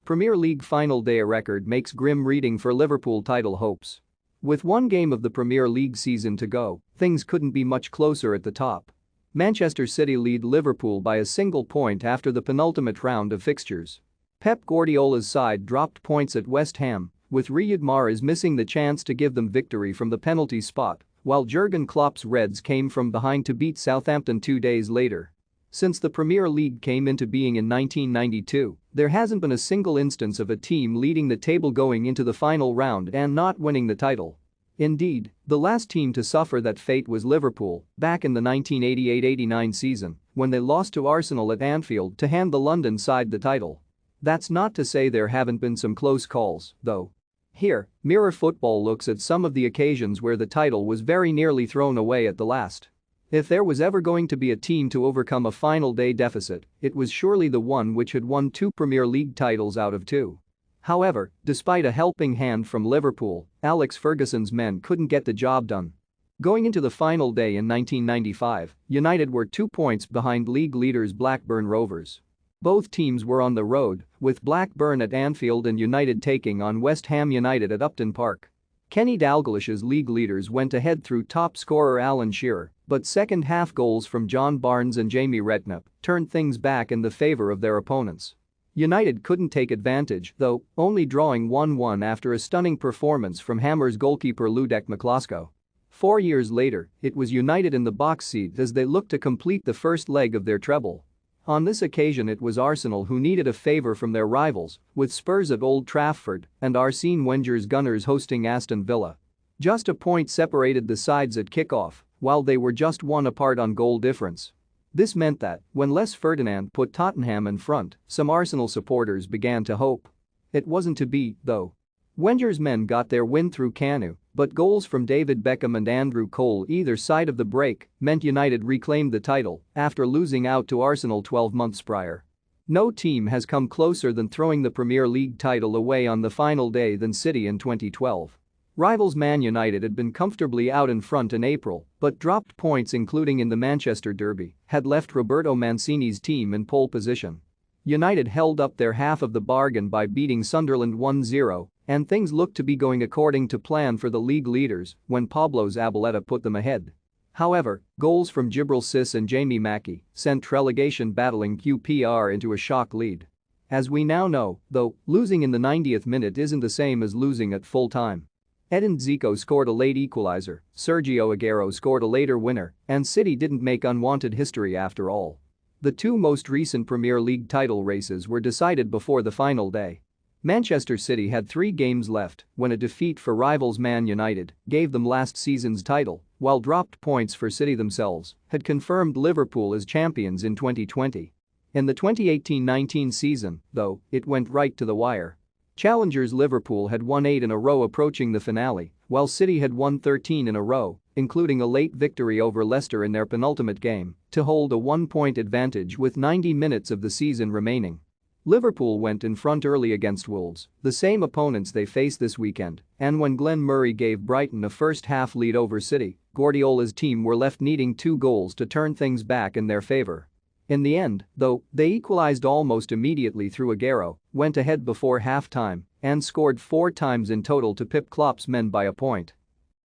Premier League final day record makes grim reading for Liverpool title hopes. With one game of the Premier League season to go, things couldn't be much closer at the top. Manchester City lead Liverpool by a single point after the penultimate round of fixtures. Pep Guardiola's side dropped points at West Ham, with Riyad Mahrez missing the chance to give them victory from the penalty spot, while Jurgen Klopp's Reds came from behind to beat Southampton 2 days later. Since the Premier League came into being in 1992, there hasn't been a single instance of a team leading the table going into the final round and not winning the title. Indeed, the last team to suffer that fate was Liverpool, back in the 1988-89 season, when they lost to Arsenal at Anfield to hand the London side the title. That's not to say there haven't been some close calls, though. Here, Mirror Football looks at some of the occasions where the title was very nearly thrown away at the last. If there was ever going to be a team to overcome a final day deficit, it was surely the one which had won 2 Premier League titles out of 2. However, despite a helping hand from Liverpool, Alex Ferguson's men couldn't get the job done. Going into the final day in 1995, United were 2 points behind league leaders Blackburn Rovers. Both teams were on the road, with Blackburn at Anfield and United taking on West Ham United at Upton Park. Kenny Dalglish's league leaders went ahead through top scorer Alan Shearer, but second-half goals from John Barnes and Jamie Redknapp turned things back in the favor of their opponents. United couldn't take advantage, though, only drawing 1-1 after a stunning performance from Hammers goalkeeper Ludek Miklosko. 4 years later, it was United in the box seat as they looked to complete the first leg of their treble. On this occasion it was Arsenal who needed a favor from their rivals, with Spurs at Old Trafford and Arsene Wenger's Gunners hosting Aston Villa. Just a point separated the sides at kickoff, while they were just 1 apart on goal difference. This meant that, when Les Ferdinand put Tottenham in front, some Arsenal supporters began to hope. It wasn't to be, though. Wenger's men got their win through Kanu, but goals from David Beckham and Andrew Cole either side of the break meant United reclaimed the title after losing out to Arsenal 12 months prior. No team has come closer than throwing the Premier League title away on the final day than City in 2012. Rivals Man United had been comfortably out in front in April, but dropped points including in the Manchester Derby had left Roberto Mancini's team in pole position. United held up their half of the bargain by beating Sunderland 1-0, and things looked to be going according to plan for the league leaders when Pablo Zabaleta put them ahead. However, goals from Djibril Cisse and Jamie Mackie sent relegation-battling QPR into a shock lead. As we now know, though, losing in the 90th minute isn't the same as losing at full time. Edin Dzeko scored a late equalizer, Sergio Aguero scored a later winner, and City didn't make unwanted history after all. The 2 most recent Premier League title races were decided before the final day. Manchester City had 3 games left when a defeat for rivals Man United gave them last season's title, while dropped points for City themselves had confirmed Liverpool as champions in 2020. In the 2018-19 season, though, it went right to the wire. Challengers Liverpool had won 8 in a row approaching the finale, while City had won 13 in a row, including a late victory over Leicester in their penultimate game, to hold a 1-point advantage with 90 minutes of the season remaining. Liverpool went in front early against Wolves, the same opponents they face this weekend, and when Glenn Murray gave Brighton a first-half lead over City, Guardiola's team were left needing 2 goals to turn things back in their favor. In the end, though, they equalized almost immediately through Aguero, went ahead before half-time, and scored 4 times in total to pip Klopp's men by a point.